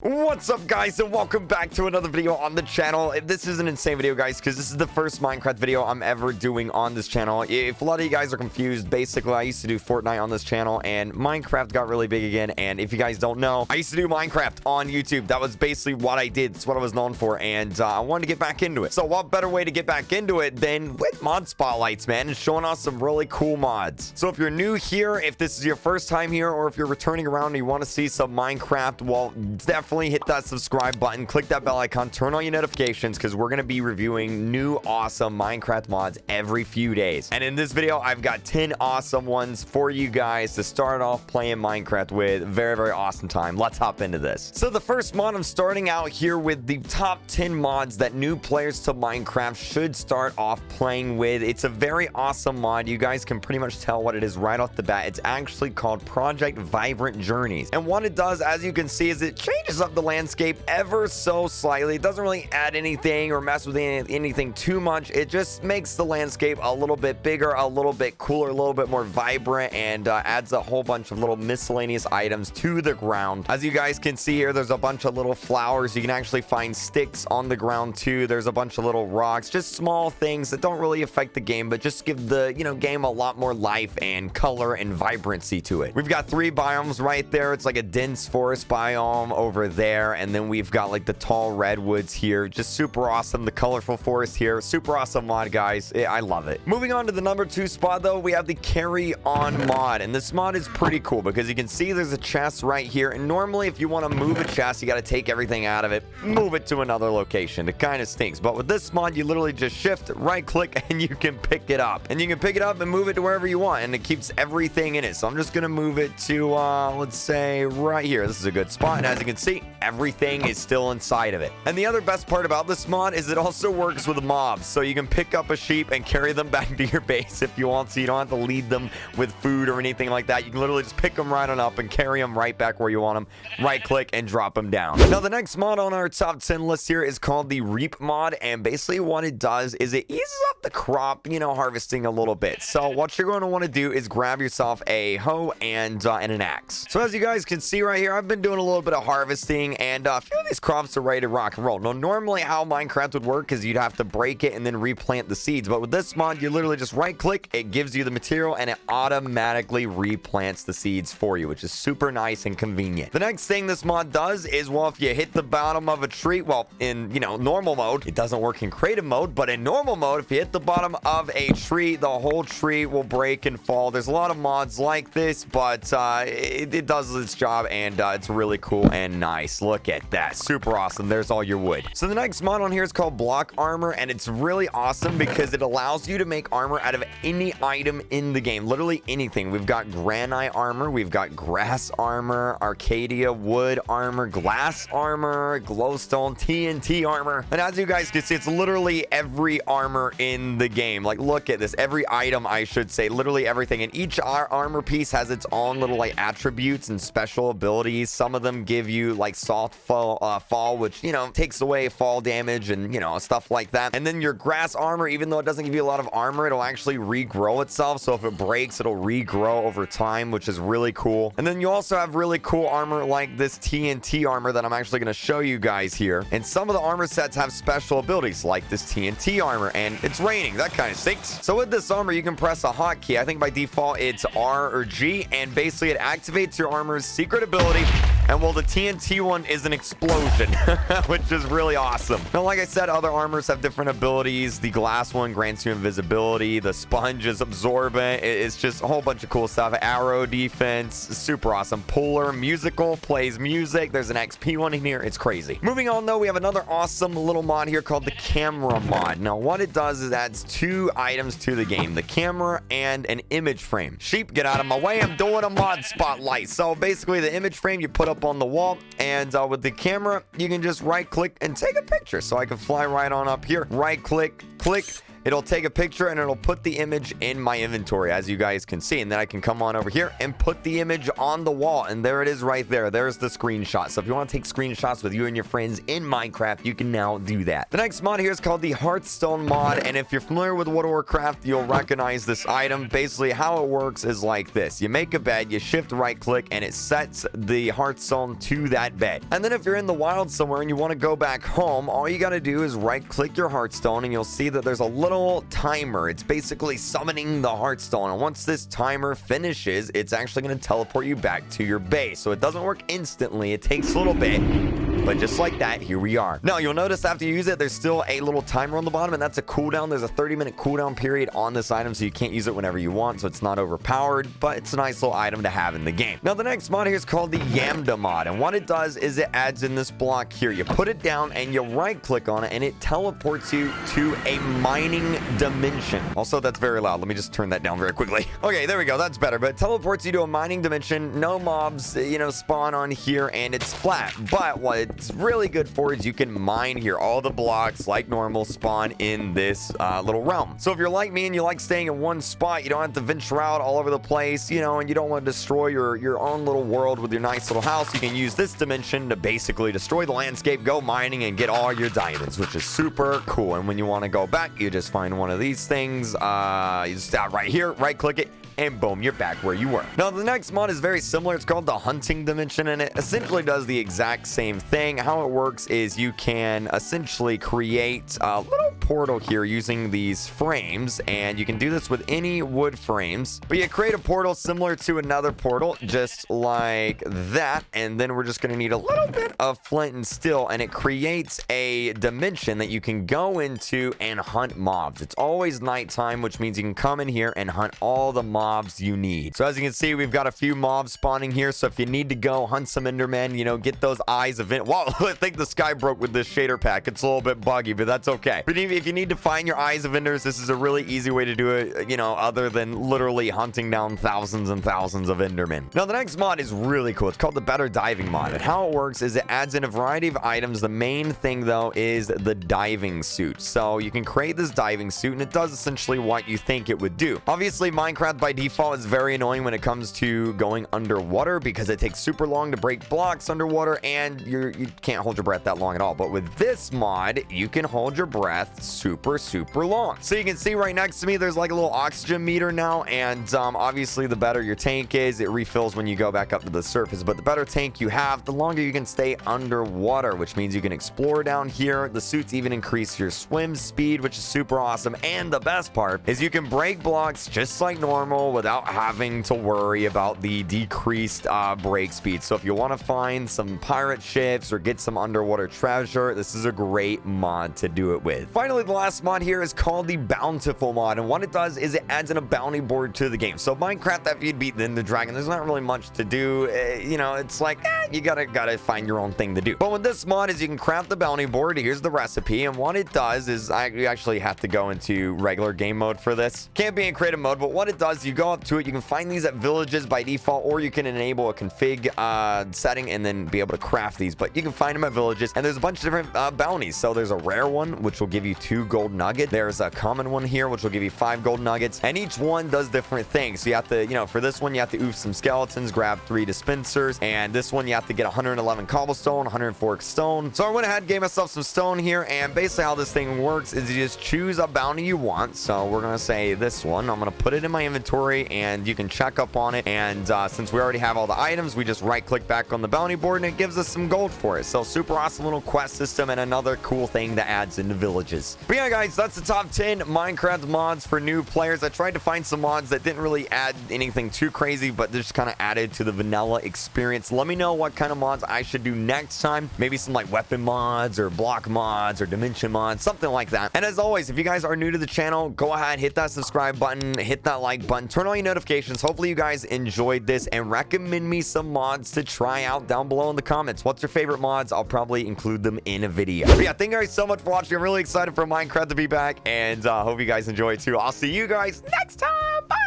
What's up, guys, and welcome back to another video on the channel. This is an insane video, guys, because this is the first Minecraft video I'm ever doing on this channel. If a lot of you guys are confused, basically I used to do Fortnite on this channel and Minecraft got really big again. And if you guys don't know, I used to do Minecraft on YouTube. That was basically what I did. It's what I was known for, and I wanted to get back into it. So what better way to get back into it than with mod spotlights, man, and showing off some really cool mods. So if you're new here, if this is your first time here, or if you're returning around and you want to see some Minecraft, well, definitely hit that subscribe button, click that bell icon, turn on your notifications, because we're going to be reviewing new awesome Minecraft mods every few days. And in this video, I've got 10 awesome ones for you guys to start off playing Minecraft with. Very, very awesome time. Let's hop into this. So the first mod, I'm starting out here with the top 10 mods that new players to Minecraft should start off playing with. It's a very awesome mod. You guys can pretty much tell what it is right off the bat. It's actually called Project Vibrant Journeys. And what it does, as you can see, is it changes up the landscape ever so slightly. It doesn't really add anything or mess with anything too much. It just makes the landscape a little bit bigger, a little bit cooler, a little bit more vibrant, and adds a whole bunch of little miscellaneous items to the ground. As you guys can see here, there's a bunch of little flowers. You can actually find sticks on the ground too. There's a bunch of little rocks, just small things that don't really affect the game, but just give the game a lot more life and color and vibrancy to it. We've got 3 biomes right there. It's like a dense forest biome over there, and then we've got like the tall redwoods here. Just super awesome. The colorful forest here, super awesome mod, guys. I love it. Moving on to the number 2 spot, though, we have the Carry On mod, and this mod is pretty cool because you can see there's a chest right here, and normally if you want to move a chest, you got to take everything out of it, move it to another location. It kind of stinks, but with this mod, you literally just shift, right click, and you can pick it up, and you can pick it up and move it to wherever you want, and it keeps everything in it. So I'm just gonna move it to let's say right here. This is a good spot, and as you can see, everything is still inside of it. And the other best part about this mod is it also works with mobs, so you can pick up a sheep and carry them back to your base if you want to. You don't have to lead them with food or anything like that. You can literally just pick them right on up and carry them right back where you want them, right click and drop them down. Now the next mod on our top 10 list here is called the Reap mod, and basically what it does is it eases up the crop, harvesting a little bit. So what you're going to want to do is grab yourself a hoe and an axe. So as you guys can see right here, I've been doing a little bit of harvesting, and a few of these crops are ready to rock and roll. Now normally how Minecraft would work is you'd have to break it and then replant the seeds, but with this mod you literally just right click, it gives you the material, and it automatically replants the seeds for you, which is super nice and convenient. The next thing this mod does is, well, if you hit the bottom of a tree, well, in normal mode, it doesn't work in creative mode, but in normal mode, if you hit the bottom of a tree, the whole tree will break and fall. There's a lot of mods like this, but it does its job, and it's really cool and nice. Look at that, super awesome. There's all your wood. So the next mod on here is called Block Armor, and it's really awesome because it allows you to make armor out of any item in the game, literally anything. We've got granite armor, we've got grass armor, Arcadia wood armor, glass armor, glowstone, TNT armor, and as you guys can see, it's literally every armor in the game. Like, look at this, every item, I should say, literally everything, and each armor piece has its own little like attributes and special abilities. Some of them give you like soft fall, which takes away fall damage and stuff like that. And then your grass armor, even though it doesn't give you a lot of armor, it'll actually regrow itself, so if it breaks, it'll regrow over time, which is really cool. And then you also have really cool armor like this TNT armor that I'm actually going to show you guys here. And some of the armor sets have special abilities like this TNT armor, and it's raining, that kind of stinks. So with this armor, you can press a hotkey. I think by default it's R or G, and basically it activates your armor's secret ability. And well, the TNT one is an explosion, which is really awesome. Now, like I said, other armors have different abilities. The glass one grants you invisibility. The sponge is absorbent. It's just a whole bunch of cool stuff. Arrow defense, super awesome. Polar, musical, plays music. There's an XP one in here. It's crazy. Moving on, though, we have another awesome little mod here called the Camera mod. Now, what it does is it adds 2 items to the game, the camera and an image frame. Sheep, get out of my way. I'm doing a mod spotlight. So basically, the image frame you put up on the wall, and with the camera, you can just right click and take a picture. So I can fly right on up here, right click, click. it'll take a picture and it'll put the image in my inventory, as you guys can see. And then I can come on over here and put the image on the wall. And there it is right there. There's the screenshot. So if you want to take screenshots with you and your friends in Minecraft, you can now do that. The next mod here is called the Hearthstone Mod. And if you're familiar with World of Warcraft, you'll recognize this item. Basically, how it works is like this. You make a bed, you shift right click, and it sets the Hearthstone to that bed. And then if you're in the wild somewhere and you want to go back home, all you got to do is right click your Hearthstone and you'll see that there's a little timer. It's basically summoning the Hearthstone. And once this timer finishes, it's actually going to teleport you back to your base. So it doesn't work instantly. It takes a little bit. But just like that, here we are. Now, you'll notice after you use it, there's still a little timer on the bottom, and that's a cooldown. There's a 30-minute cooldown period on this item, so you can't use it whenever you want, so it's not overpowered, but it's a nice little item to have in the game. Now, the next mod here is called the YAMDA mod, and what it does is it adds in this block here. You put it down, and you right-click on it, and it teleports you to a mining dimension. Also, that's very loud. Let me just turn that down very quickly. Okay, there we go. That's better, but it teleports you to a mining dimension. No mobs, spawn on here, and it's flat, but what it's really good for is you can mine here. All the blocks, like normal, spawn in this little realm. So if you're like me and you like staying in one spot, you don't have to venture out all over the place, and you don't want to destroy your own little world with your nice little house, you can use this dimension to basically destroy the landscape, go mining, and get all your diamonds, which is super cool. And when you want to go back, you just find one of these things. You just stop right here, right click it, and boom, you're back where you were. Now, the next mod is very similar. It's called the Hunting Dimension, and it essentially does the exact same thing. How it works is you can essentially create a little portal here using these frames, and you can do this with any wood frames. But you create a portal similar to another portal, just like that, and then we're just going to need a little bit of flint and steel, and it creates a dimension that you can go into and hunt mobs. It's always nighttime, which means you can come in here and hunt all the mobs you need. So as you can see, we've got a few mobs spawning here. So if you need to go hunt some Endermen, get those eyes of it. Wow, I think the sky broke with this shader pack. It's a little bit buggy, but that's okay. But if you need to find your eyes of Enders, this is a really easy way to do it, other than literally hunting down thousands and thousands of Endermen. Now, the next mod is really cool. It's called the Better Diving mod. And how it works is it adds in a variety of items. The main thing, though, is the diving suit. So you can create this diving suit, and it does essentially what you think it would do. Obviously, Minecraft by default is very annoying when it comes to going underwater because it takes super long to break blocks underwater, and you can't hold your breath that long at all. But with this mod, you can hold your breath super long. So you can see right next to me, there's like a little oxygen meter now, and obviously the better your tank is, it refills when you go back up to the surface. But the better tank you have, the longer you can stay underwater, which means you can explore down here. The suits even increase your swim speed, which is super awesome. And the best part is you can break blocks just like normal without having to worry about the decreased break speed. So if you want to find some pirate ships or get some underwater treasure, this is a great mod to do it with. Finally, the last mod here is called the Bountiful mod, and what it does is it adds in a bounty board to the game. So Minecraft, after you beat the dragon, there's not really much to do. It's like you gotta find your own thing to do. But with this mod is you can craft the bounty board. Here's the recipe, and what it does is you actually have to go into regular game mode for this. Can't be in creative mode, but what it does, you go up to it. You can find these at villages by default, or you can enable a config setting and then be able to craft these. But you can find them at villages, and there's a bunch of different bounties. So there's a rare one, which will give you 2 gold nuggets. There's a common one here, which will give you 5 gold nuggets, and each one does different things. So you have to, for this one, you have to oof some skeletons, grab 3 dispensers, and this one you have to get 111 cobblestone, 104 stone. So I went ahead and gave myself some stone here, and basically how this thing works is you just choose a bounty you want. So we're gonna say this one. I'm gonna put it in my inventory, and you can check up on it. And since we already have all the items, we just right click back on the bounty board, and it gives us some gold for it. So super awesome little quest system, and another cool thing that adds into villages. But yeah, guys, that's the top 10 Minecraft mods for new players. I tried to find some mods that didn't really add anything too crazy, but just kind of added to the vanilla experience. Let me know what kind of mods I should do next time. Maybe some like weapon mods or block mods or dimension mods, something like that. And as always, if you guys are new to the channel, go ahead, hit that subscribe button, hit that like button, turn on your notifications. Hopefully you guys enjoyed this, and recommend me some mods to try out down below in the comments. What's your favorite mods? I'll probably include them in a video. But yeah, thank you guys so much for watching. I'm really excited for Minecraft to be back, and hope you guys enjoy it too. I'll see you guys next time. Bye.